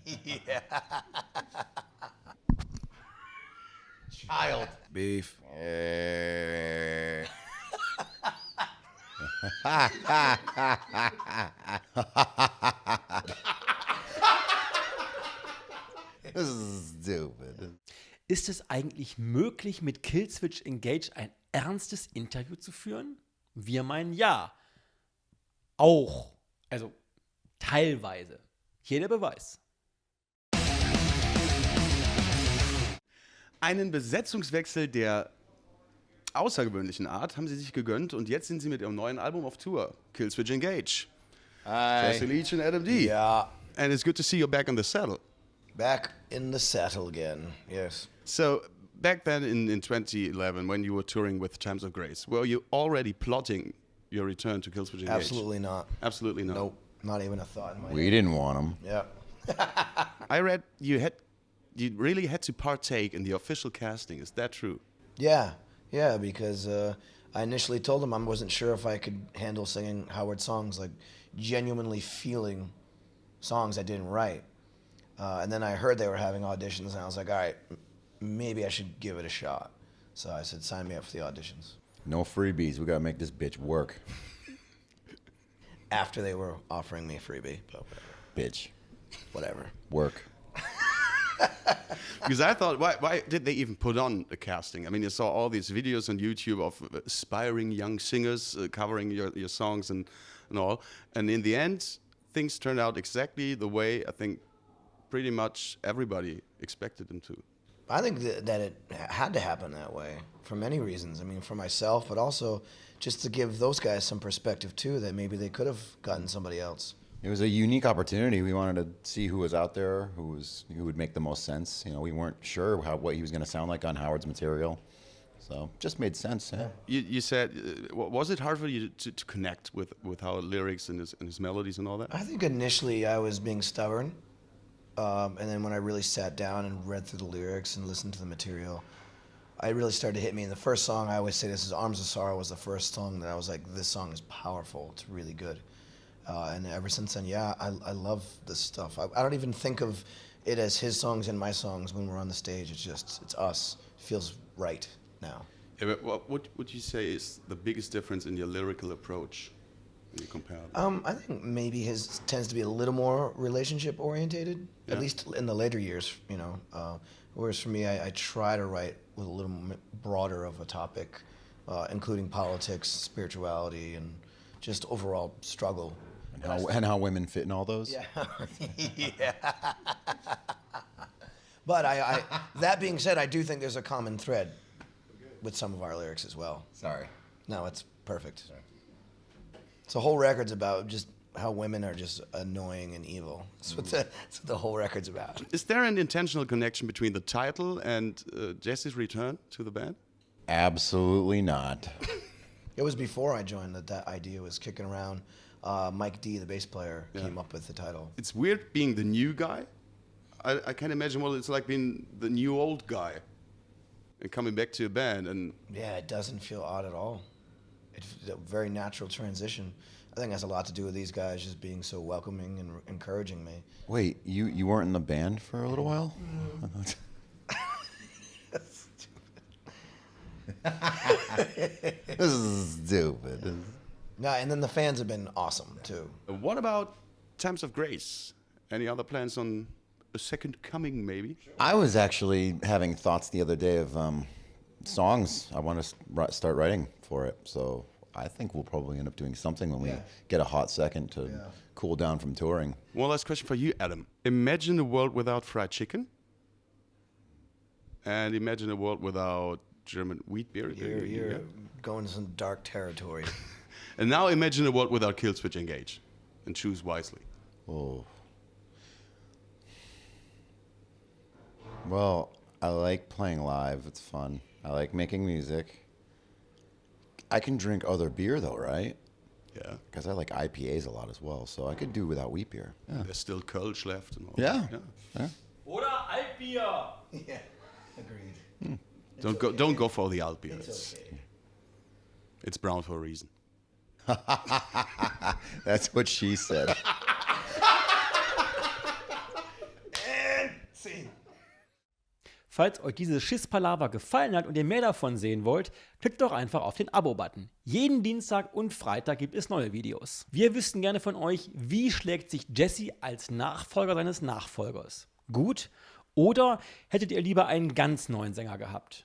Yeah. Child. Beef. This is stupid. Ist es eigentlich möglich, mit KILLSWITCH ENGAGE ein ernstes Interview zu führen? Wir meinen ja. Auch. Also teilweise. Hier der Beweis. Einen Besetzungswechsel der außergewöhnlichen Art haben sie sich gegönnt und jetzt sind sie mit ihrem neuen Album auf Tour. KILLSWITCH ENGAGE. Jesse Leach and Adam D. Yeah. And it's good to see you back in the saddle. Back in the saddle again. Yes. So, back then in 2011, when you were touring with Times of Grace, were you already plotting your return to KILLSWITCH ENGAGE? Absolutely not. Absolutely not. Nope. Not even a thought in my We didn't want him. Yeah. I read you really had to partake in the official casting. Is that true? Yeah, because I initially told him I wasn't sure if I could handle singing Howard songs, like genuinely feeling songs I didn't write. And then I heard they were having auditions, and I was like, all right, maybe I should give it a shot. So I said, sign me up for the auditions. No freebies. We gotta make this bitch work. After they were offering me a freebie, but Bitch. whatever. Work. Because I thought, why did they even put on the casting? I mean, you saw all these videos on YouTube of aspiring young singers covering your songs and all. And in the end, things turned out exactly the way I think pretty much everybody expected them to. I think that it had to happen that way for many reasons. I mean, for myself, but also just to give those guys some perspective too, that maybe they could have gotten somebody else. It was a unique opportunity. We wanted to see who was out there, who would make the most sense. You know, we weren't sure what he was going to sound like on Howard's material, so just made sense. Yeah. You said, was it hard for you to connect with how lyrics and his melodies and all that? I think initially I was being stubborn, and then when I really sat down and read through the lyrics and listened to the material, it really started to hit me. And the first song, I always say this is Arms of Sorrow, was the first song that I was like, this song is powerful, it's really good. And ever since then, yeah, I love this stuff. I don't even think of it as his songs and my songs when we're on the stage. It's us. It feels right now. Yeah, but what would you say is the biggest difference in your lyrical approach when you compare them? I think maybe his tends to be a little more relationship orientated, Yeah. at least in the later years, you know. Whereas for me, I try to write with a little broader of a topic, including politics, spirituality, and just overall struggle. And how women fit in all those. Yeah. Yeah. But I that being said, I do think there's a common thread with some of our lyrics as well. Sorry. No, it's perfect. So the whole record's about just how women are just annoying and evil. That's what the whole record's about. Is there an intentional connection between the title and Jesse's return to the band? Absolutely not. It was before I joined that idea was kicking around. Mike D, the bass player, came up with the title. It's weird being the new guy. I can't imagine what it's like being the new old guy and coming back to a band. And Yeah, it doesn't feel odd at all. It's a very natural transition. I think it has a lot to do with these guys just being so welcoming and encouraging me. Wait, you weren't in the band for a little while? This is stupid. No, and then the fans have been awesome too. what about Times of Grace? Any other plans on a second coming, maybe? I was actually having thoughts the other day of songs I want to start writing for it. So I think we'll probably end up doing something when we get a hot second to cool down from touring. One last question for you, Adam. Imagine a world without fried chicken. And imagine a world without German wheat beer. You're going to some dark territory. And now imagine a world without KILLSWITCH ENGAGE. And choose wisely. Oh. Well, I like playing live. It's fun. I like making music. I can drink other beer though, right? Yeah. Because I like IPAs a lot as well, so I could do without wheat beer. Yeah. There's still Kölsch left and all Yeah. that. Yeah. Oder Altbier. Yeah, agreed. Don't go for the alt beer. It's okay. It's brown for a reason. That's what she said. Falls euch dieses Schisspalaver gefallen hat und ihr mehr davon sehen wollt, klickt doch einfach auf den Abo-Button. Jeden Dienstag und Freitag gibt es neue Videos. Wir wüssten gerne von euch, wie schlägt sich Jesse als Nachfolger seines Nachfolgers? Gut? Oder hättet ihr lieber einen ganz neuen Sänger gehabt?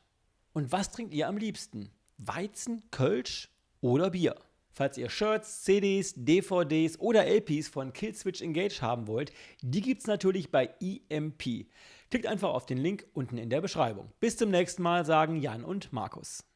Und was trinkt ihr am liebsten? Weizen, Kölsch oder Bier? Falls ihr Shirts, CDs, DVDs oder LPs von KILLSWITCH ENGAGE haben wollt, die gibt's natürlich bei EMP. Klickt einfach auf den Link unten in der Beschreibung. Bis zum nächsten Mal, sagen Jan und Markus.